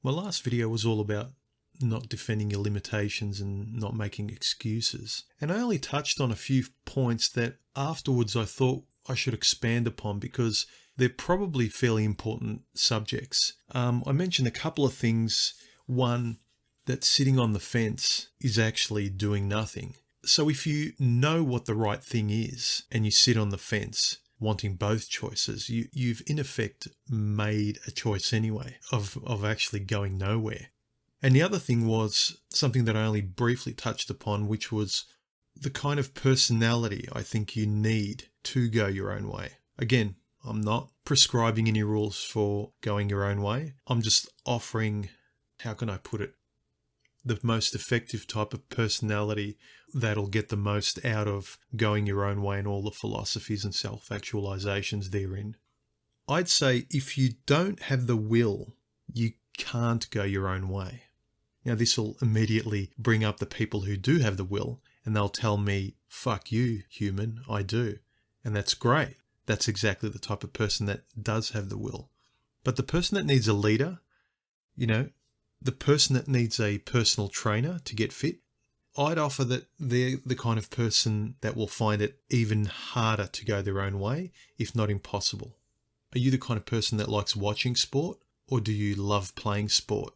My last video was all about not defending your limitations and not making excuses. And I only touched on a few points that afterwards I thought I should expand upon because they're probably fairly important subjects. I mentioned a couple of things. One, that sitting on the fence is actually doing nothing. So if you know what the right thing is and you sit on the fence wanting both choices, you've in effect made a choice anyway of actually going nowhere. And the other thing was something that I only briefly touched upon, which was the kind of personality I think you need to go your own way. Again, I'm not prescribing any rules for going your own way. I'm just offering, how can I put it, the most effective type of personality that'll get the most out of going your own way and all the philosophies and self-actualizations therein. I'd say if you don't have the will, you can't go your own way. Now, this will immediately bring up the people who do have the will, and they'll tell me, fuck you, human, I do. And that's great. That's exactly the type of person that does have the will. But the person that needs a leader, the person that needs a personal trainer to get fit, I'd offer that they're the kind of person that will find it even harder to go their own way, if not impossible. Are you the kind of person that likes watching sport, or do you love playing sport?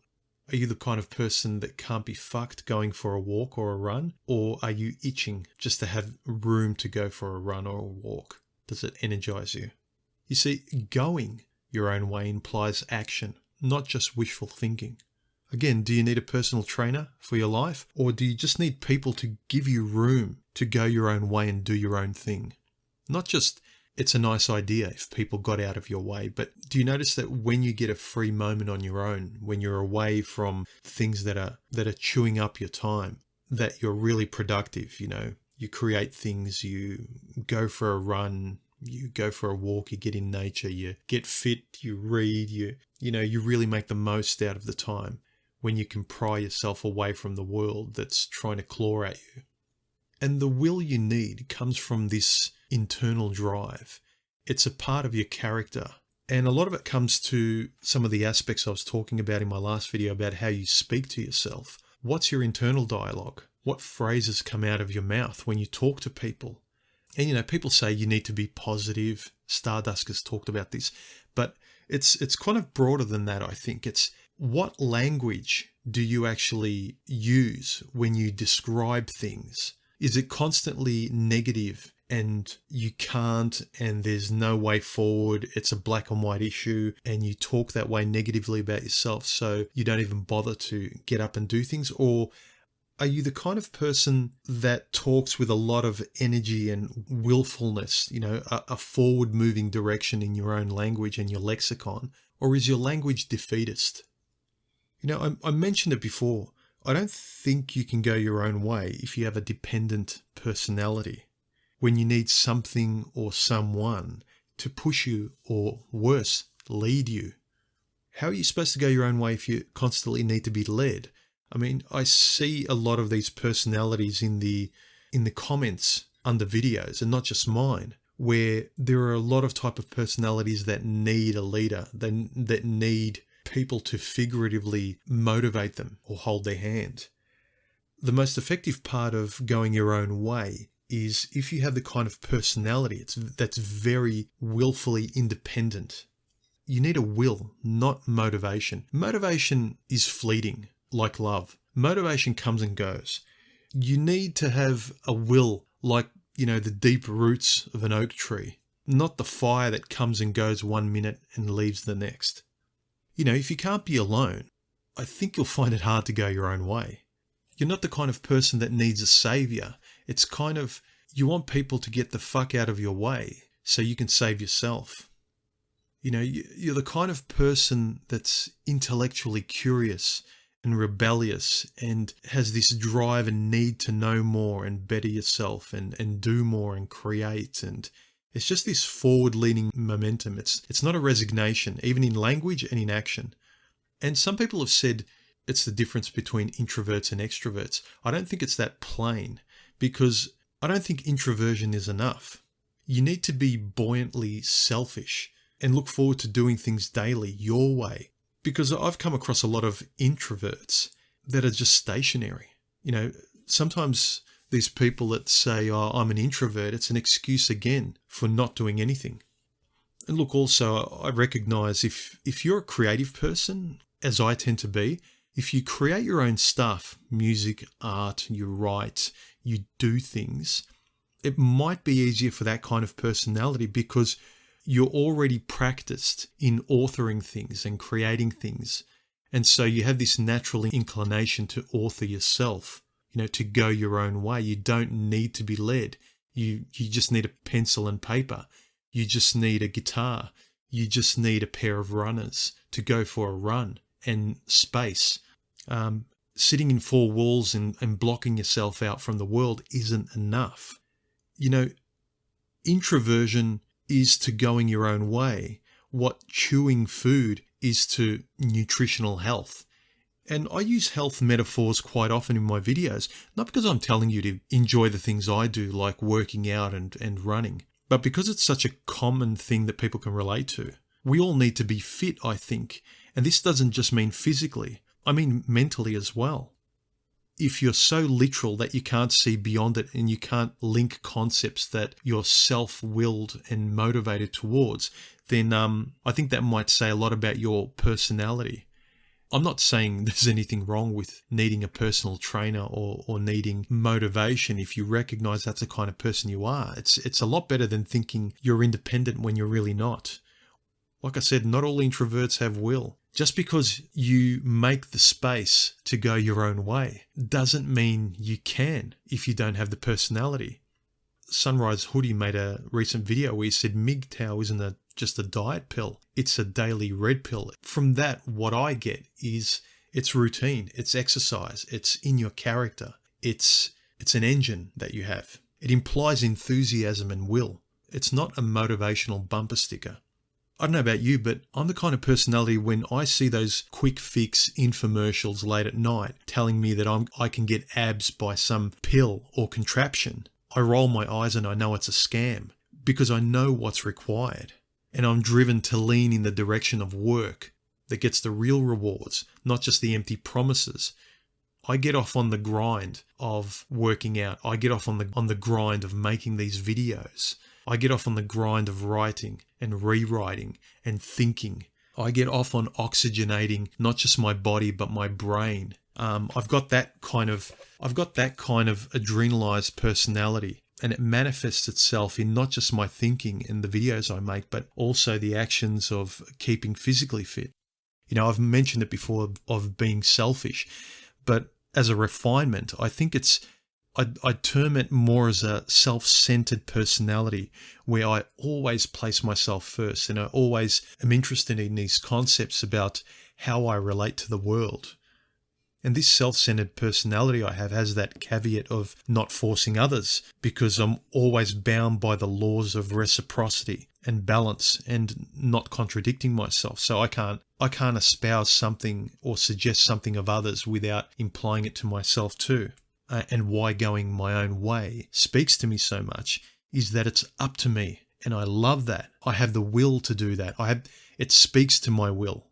Are you the kind of person that can't be fucked going for a walk or a run? Or are you itching just to have room to go for a run or a walk? Does it energize you? You see, going your own way implies action, not just wishful thinking. Again, do you need a personal trainer for your life? Or do you just need people to give you room to go your own way and do your own thing? Not just, it's a nice idea if people got out of your way, but do you notice that when you get a free moment on your own, when you're away from things that are chewing up your time, that you're really productive, you create things, you go for a run, you go for a walk, you get in nature, you get fit, you read, you really make the most out of the time when you can pry yourself away from the world that's trying to claw at you. And the will you need comes from this internal drive. It's a part of your character. And a lot of it comes to some of the aspects I was talking about in my last video about how you speak to yourself. What's your internal dialogue? What phrases come out of your mouth when you talk to people? And people say you need to be positive. Stardust has talked about this, but it's kind of broader than that, I think. It's what language do you actually use when you describe things? Is it constantly negative and you can't, and there's no way forward, it's a black and white issue, and you talk that way negatively about yourself so you don't even bother to get up and do things? Or are you the kind of person that talks with a lot of energy and willfulness, a forward-moving direction in your own language and your lexicon? Or is your language defeatist? I mentioned it before. I don't think you can go your own way if you have a dependent personality, when you need something or someone to push you, or worse, lead you. How are you supposed to go your own way if you constantly need to be led? I mean, I see a lot of these personalities in the comments under videos, and not just mine, where there are a lot of type of personalities that need a leader, that need people to figuratively motivate them or hold their hand. The most effective part of going your own way is if you have the kind of personality that's very willfully independent. You need a will, not motivation. Motivation is fleeting, like love. Motivation comes and goes. You need to have a will, like, the deep roots of an oak tree, not the fire that comes and goes 1 minute and leaves the next. If you can't be alone, I think you'll find it hard to go your own way. You're not the kind of person that needs a savior. It's kind of, you want people to get the fuck out of your way so you can save yourself. You're the kind of person that's intellectually curious and rebellious and has this drive and need to know more and better yourself and do more and create. And it's just this forward-leaning momentum. It's not a resignation, even in language and in action. And some people have said it's the difference between introverts and extroverts. I don't think it's that plain, because I don't think introversion is enough. You need to be buoyantly selfish and look forward to doing things daily your way. Because I've come across a lot of introverts that are just stationary. You know, sometimes these people that say, oh, I'm an introvert, it's an excuse again for not doing anything. And look, also, I recognize if you're a creative person, as I tend to be, if you create your own stuff, music, art, you write, you do things, it might be easier for that kind of personality because you're already practiced in authoring things and creating things. And so you have this natural inclination to author yourself, you know, to go your own way. You don't need to be led. You just need a pencil and paper. You just need a guitar. You just need a pair of runners to go for a run and space. Sitting in four walls and blocking yourself out from the world isn't enough. You know, introversion is to going your own way what chewing food is to nutritional health. And I use health metaphors quite often in my videos, not because I'm telling you to enjoy the things I do, like working out and running, but because it's such a common thing that people can relate to. We all need to be fit, I think, and this doesn't just mean physically, I mean mentally as well. If you're so literal that you can't see beyond it and you can't link concepts that you're self-willed and motivated towards, then I think that might say a lot about your personality. I'm not saying there's anything wrong with needing a personal trainer or needing motivation if you recognize that's the kind of person you are. It's a lot better than thinking you're independent when you're really not. Like I said, not all introverts have will. Just because you make the space to go your own way doesn't mean you can if you don't have the personality. Sunrise Hoodie made a recent video where he said MGTOW isn't just a diet pill, it's a daily red pill. From that, what I get is it's routine, it's exercise, it's in your character, it's an engine that you have. It implies enthusiasm and will. It's not a motivational bumper sticker. I don't know about you, but I'm the kind of personality when I see those quick fix infomercials late at night telling me that I can get abs by some pill or contraption, I roll my eyes and I know it's a scam because I know what's required. And I'm driven to lean in the direction of work that gets the real rewards, not just the empty promises. I get off on the grind of working out. I get off on the grind of making these videos. I get off on the grind of writing and rewriting and thinking. I get off on oxygenating not just my body but my brain. I've got that kind of adrenalized personality, and it manifests itself in not just my thinking and the videos I make, but also the actions of keeping physically fit. You know, I've mentioned it before of being selfish, but as a refinement, I think I term it more as a self-centered personality where I always place myself first and I always am interested in these concepts about how I relate to the world. And this self-centered personality I have has that caveat of not forcing others because I'm always bound by the laws of reciprocity and balance and not contradicting myself. So I can't espouse something or suggest something of others without implying it to myself too. And why going my own way speaks to me so much is that it's up to me. And I love that. I have the will to do that. It speaks to my will.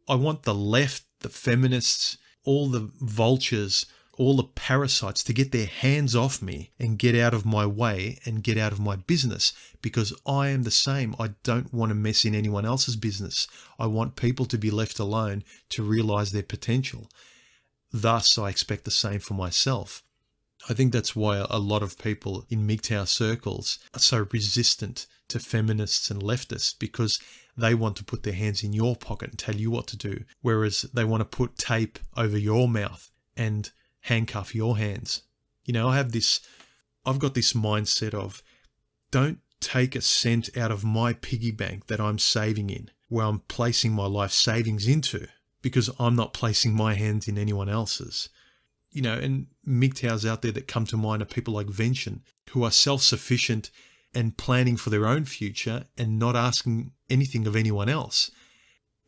I want the left, the feminists, all the vultures, all the parasites to get their hands off me and get out of my way and get out of my business because I am the same. I don't want to mess in anyone else's business. I want people to be left alone to realize their potential. Thus, I expect the same for myself. I think that's why a lot of people in MGTOW circles are so resistant to feminists and leftists because they want to put their hands in your pocket and tell you what to do, whereas they want to put tape over your mouth and handcuff your hands. You know, I've got this mindset of don't take a cent out of my piggy bank that I'm saving in, where I'm placing my life savings into, because I'm not placing my hands in anyone else's. You know, and MGTOWs out there that come to mind are people like VENTION, who are self-sufficient and planning for their own future and not asking anything of anyone else.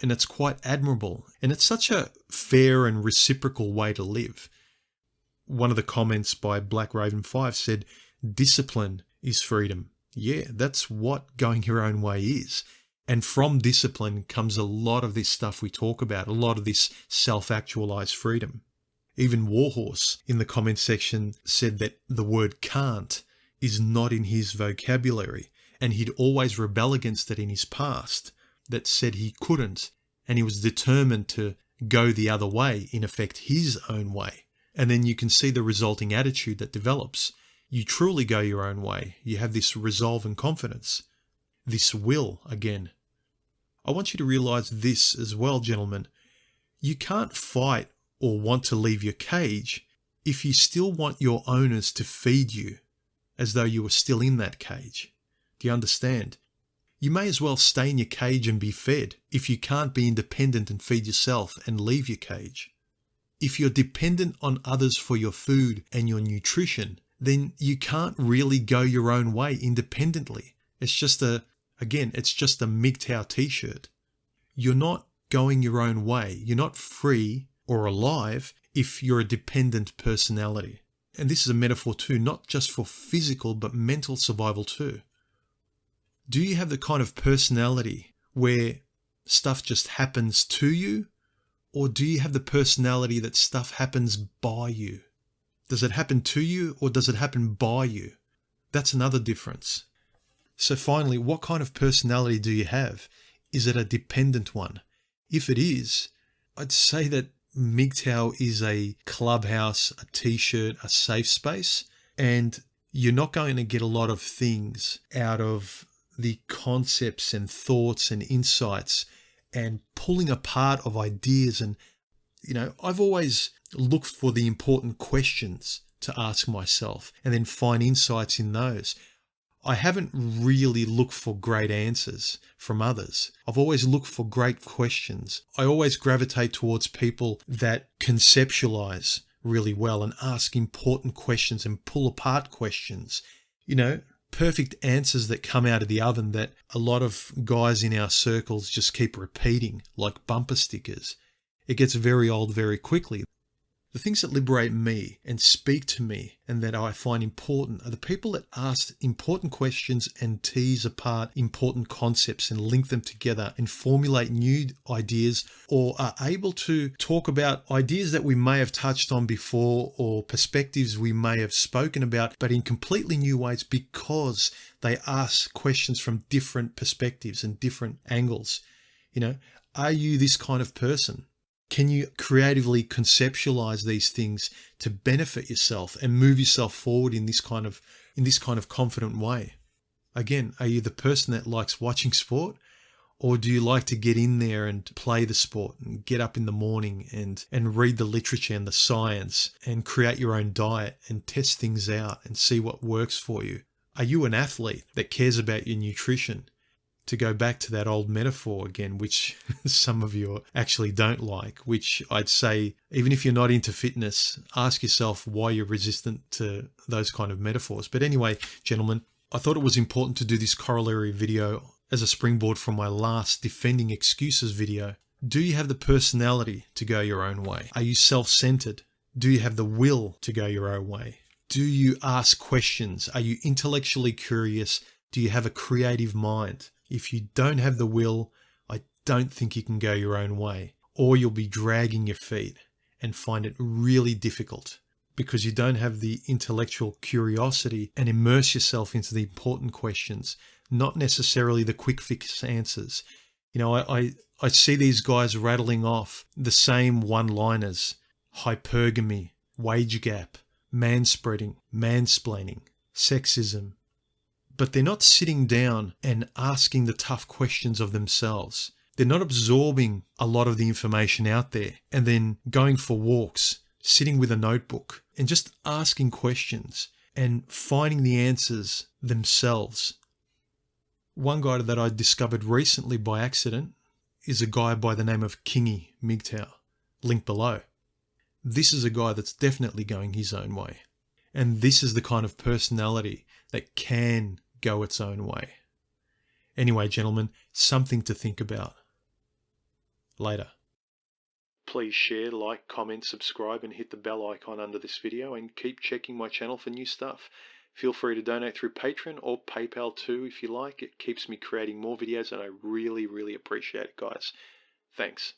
And it's quite admirable. And it's such a fair and reciprocal way to live. One of the comments by Black Raven 5 said, discipline is freedom. Yeah, that's what going your own way is. And from discipline comes a lot of this stuff we talk about, a lot of this self-actualized freedom. Even Warhorse in the comment section said that the word can't is not in his vocabulary, and he'd always rebel against it in his past, that said he couldn't, and he was determined to go the other way, in effect his own way. And then you can see the resulting attitude that develops. You truly go your own way. You have this resolve and confidence, this will again. I want you to realize this as well, gentlemen. You can't fight or want to leave your cage if you still want your owners to feed you as though you were still in that cage. Do you understand? You may as well stay in your cage and be fed if you can't be independent and feed yourself and leave your cage. If you're dependent on others for your food and your nutrition, then you can't really go your own way independently. It's just a MGTOW t-shirt. You're not going your own way. You're not free or alive if you're a dependent personality. And this is a metaphor too, not just for physical but mental survival too. Do you have the kind of personality where stuff just happens to you? Or do you have the personality that stuff happens by you? Does it happen to you or does it happen by you? That's another difference. So finally, what kind of personality do you have? Is it a dependent one? If it is, I'd say that MGTOW is a clubhouse, a t-shirt, a safe space, and you're not going to get a lot of things out of the concepts and thoughts and insights and pulling apart of ideas. And, I've always looked for the important questions to ask myself and then find insights in those. I haven't really looked for great answers from others. I've always looked for great questions. I always gravitate towards people that conceptualize really well and ask important questions and pull apart questions. Perfect answers that come out of the oven that a lot of guys in our circles just keep repeating like bumper stickers. It gets very old very quickly. The things that liberate me and speak to me and that I find important are the people that ask important questions and tease apart important concepts and link them together and formulate new ideas, or are able to talk about ideas that we may have touched on before or perspectives we may have spoken about, but in completely new ways because they ask questions from different perspectives and different angles. Are you this kind of person? Can you creatively conceptualize these things to benefit yourself and move yourself forward in this kind of confident way? Again, are you the person that likes watching sport, or do you like to get in there and play the sport and get up in the morning and read the literature and the science and create your own diet and test things out and see what works for you? Are you an athlete that cares about your nutrition? To go back to that old metaphor again, which some of you actually don't like, which I'd say, even if you're not into fitness, ask yourself why you're resistant to those kind of metaphors. But anyway, gentlemen, I thought it was important to do this corollary video as a springboard from my last Defending Excuses video. Do you have the personality to go your own way? Are you self-centered? Do you have the will to go your own way? Do you ask questions? Are you intellectually curious? Do you have a creative mind? If you don't have the will, I don't think you can go your own way, or you'll be dragging your feet and find it really difficult because you don't have the intellectual curiosity and immerse yourself into the important questions, not necessarily the quick fix answers. I see these guys rattling off the same one-liners: hypergamy, wage gap, manspreading, mansplaining, sexism. But they're not sitting down and asking the tough questions of themselves. They're not absorbing a lot of the information out there and then going for walks, sitting with a notebook and just asking questions and finding the answers themselves. One guy that I discovered recently by accident is a guy by the name of KINGEE MGTOW, link below. This is a guy that's definitely going his own way. And this is the kind of personality that can go its own way. Anyway, gentlemen, something to think about. Later. Please share, like, comment, subscribe, and hit the bell icon under this video, and keep checking my channel for new stuff. Feel free to donate through Patreon or PayPal too if you like. It keeps me creating more videos and I really, really appreciate it, guys. Thanks.